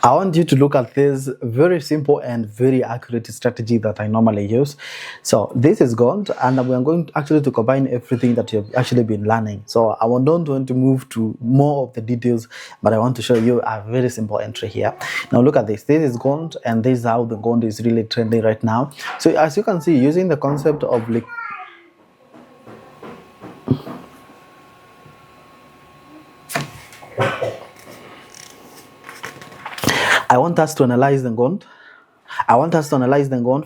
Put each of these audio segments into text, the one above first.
I want you to look at this very simple and very accurate strategy that I normally use. So this is gold, and we are going to combine everything that you've actually been learning. So I don't want to move to more of the details, but I want to show you a very simple entry here. Now look at this. This is gold, and this is how the gold is really trending right now. So as you can see, using the concept of I want us to analyze the gold.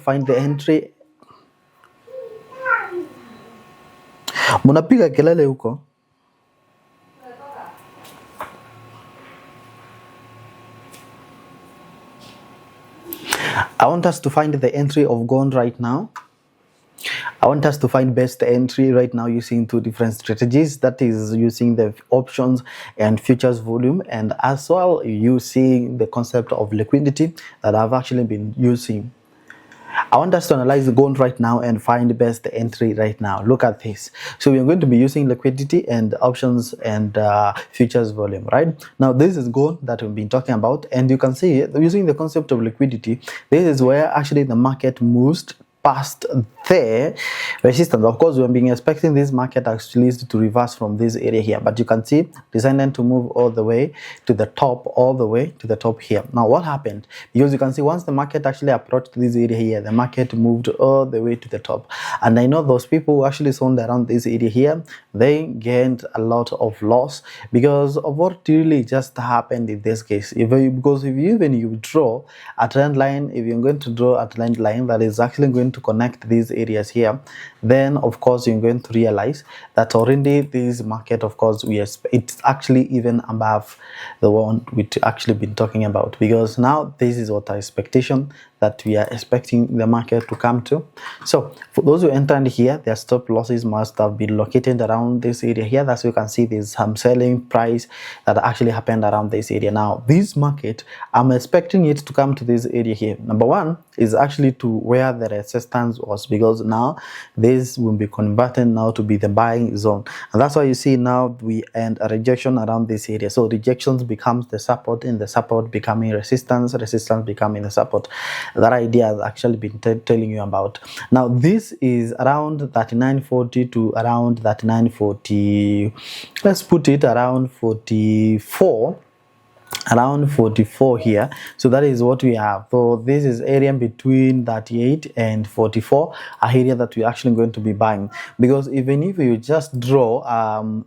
Find the entry. Munapiga kelele huko. I want us to find the entry of gold right now. I want us to find best entry right now using two different strategies. That is using the options and futures volume, and as well using the concept of liquidity that I've actually been using. I want us to analyze the gold right now and find the best entry right now. Look at this. So we are going to be using liquidity and options and futures volume, right? Now this is gold that we've been talking about, and you can see using the concept of liquidity, this is where actually the market moves past the resistance. Of course, we've been expecting this market actually to reverse from this area here, but you can see decided to move all the way to the top, here. Now what happened? Because you can see once the market actually approached this area here, the market moved all the way to the top, and I know those people who actually sold around this area here, they gained a lot of loss because of what really just happened in this case. Because if you draw a trend line, if you're going to draw a trend line that is actually going to connect these areas here, then of course you're going to realize that already this market, of course, it's actually even above the one we actually been talking about, because now this is what our expectation that we are expecting the market to come to. So for those who entered here, their stop losses must have been located around this area here. That's you can see there's some selling price that actually happened around this area. Now this market, I'm expecting it to come to this area here. Number one is actually to where the resistance was, because now this will be converted now to be the buying zone, and that's why you see now we end a rejection around this area. So rejections becomes the support, and the support becoming resistance becoming the support. That idea has actually been telling you about. Now this is around 39.40 to around 39.40, let's put it around 44, around 44 here. So that is what we have. So this is area between 38 and 44, a area that we're actually going to be buying, because even if you just draw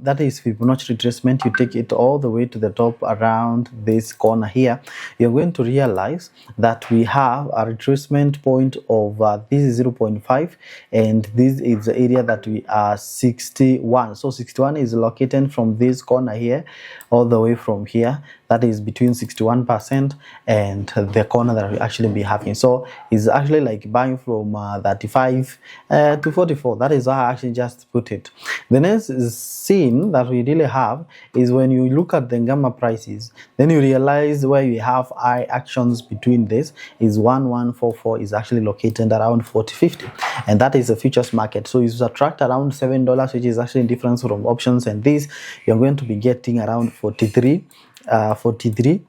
that is Fibonacci retracement, you take it all the way to the top around this corner here, you're going to realize that we have a retracement point of this is 0.5, and this is the area that we are 61. So 61 is located from this corner here all the way from here. That is between 61% and the corner that we actually be having. So it's actually like buying from 35 to 44. That is how I actually just put it. The next scene that we really have is when you look at the gamma prices, then you realize where you have high actions between this is 1144 is actually located around 40.50, and that is a futures market. So you subtract around $7, which is actually difference from options, and this you're going to be getting around 43,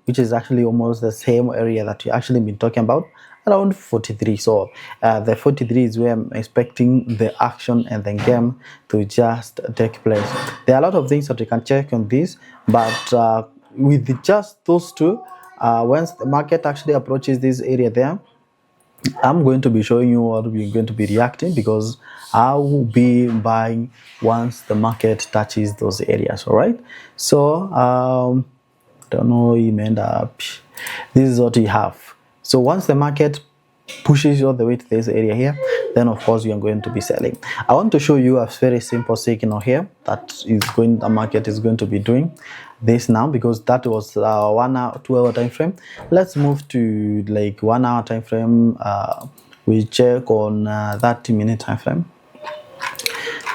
which is actually almost the same area that we actually been talking about, around 43. So the 43 is where I'm expecting the action and the game to just take place. There are a lot of things that you can check on this, but with just those two, once the market actually approaches this area there, I'm going to be showing you what we're going to be reacting, because I will be buying once the market touches those areas. All right, so don't know, you may end up, this is what you have. So once the market pushes all the way to this area here, then of course you are going to be selling. I want to show you a very simple signal here that is going, the market is going to be doing this now, because that was 1 hour 2 hour time frame. Let's move to like 1 hour time frame. We check on 30-minute time frame.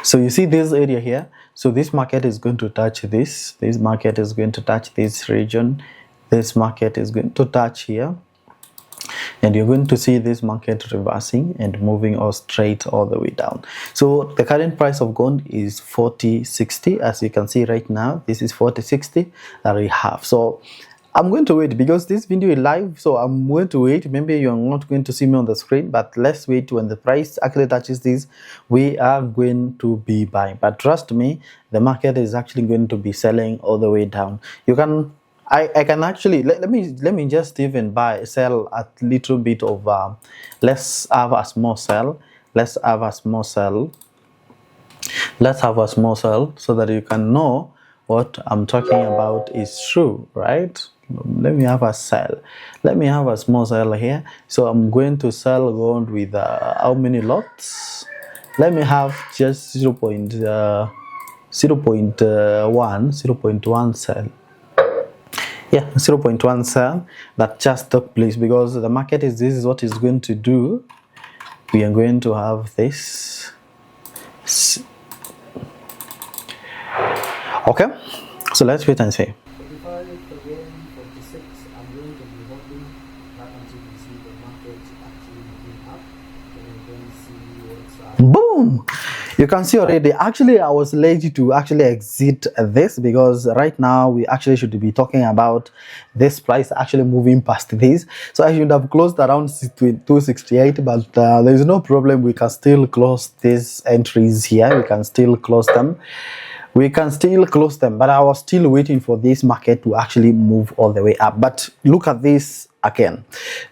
So you see this area here. So this market is going to touch this market is going to touch this region, this market is going to touch here, and you're going to see this market reversing and moving all straight all the way down. So the current price of gold is 40.60. As you can see right now, this is 40.60 that we have. So I'm going to wait because this video is live, so I'm going to wait. Maybe you're not going to see me on the screen, but let's wait. When the price actually touches this, we are going to be buying. But trust me, the market is actually going to be selling all the way down. You can, I can actually let me just even sell a little bit of let's have a small sell. Let's have a small sell. Let's have a small sell so that you can know what I'm talking about is true, right? Let me have a sell. Let me have a small sell here. So I'm going to sell gold with how many lots? Let me have just 0. 0.1 sell. Yeah, 0.1 sell that just took place because the market is, this is what is going to do. We are going to have this. Okay, so let's wait and see. 45 again, 46. I'm going to be holding that until we see the market actually moving up. Then see what's up. Boom, you can see already. Actually, I was lazy to actually exit this because right now we actually should be talking about this price actually moving past this. So I should have closed around 268, but there is no problem. We can still close these entries here. We can still close them. But I was still waiting for this market to actually move all the way up. But look at this again.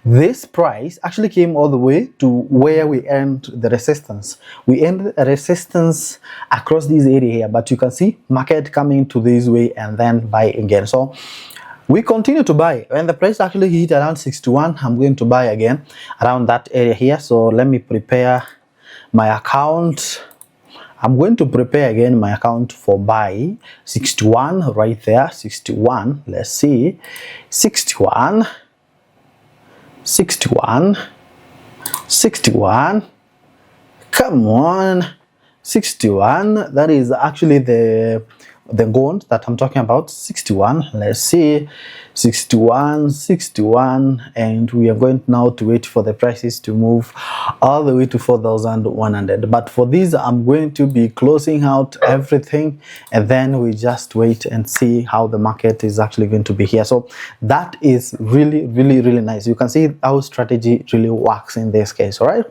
This price actually came all the way to where we end the resistance. We end a resistance across this area here, but you can see market coming to this way and then buy again. So we continue to buy. When the price actually hit around 61, I'm going to buy again around that area here. So let me prepare my account. I'm going to prepare again my account for buy 61 right there. 61, let's see, 61, 61, 61, come on, 61. That is actually the gold that I'm talking about. 61, let's see, 61, 61, and we are going now to wait for the prices to move all the way to 4,100. But for this, I'm going to be closing out everything, and then we just wait and see how the market is actually going to be here. So that is really nice. You can see how strategy really works in this case. All right,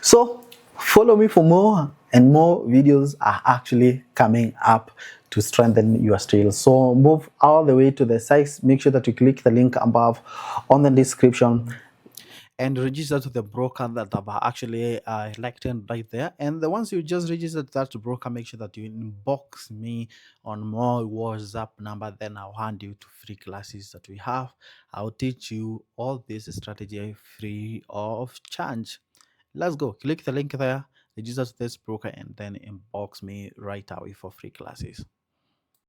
so follow me for more, and more videos are actually coming up to strengthen your skills. So move all the way to the sites. Make sure that you click the link above on the description and register to the broker that I've actually elected right there. And the ones you just registered that broker, make sure that you inbox me on more WhatsApp number. Then I'll hand you to free classes that we have. I'll teach you all this strategy free of charge. Let's go. Click the link there, register to this broker, and then inbox me right away for free classes.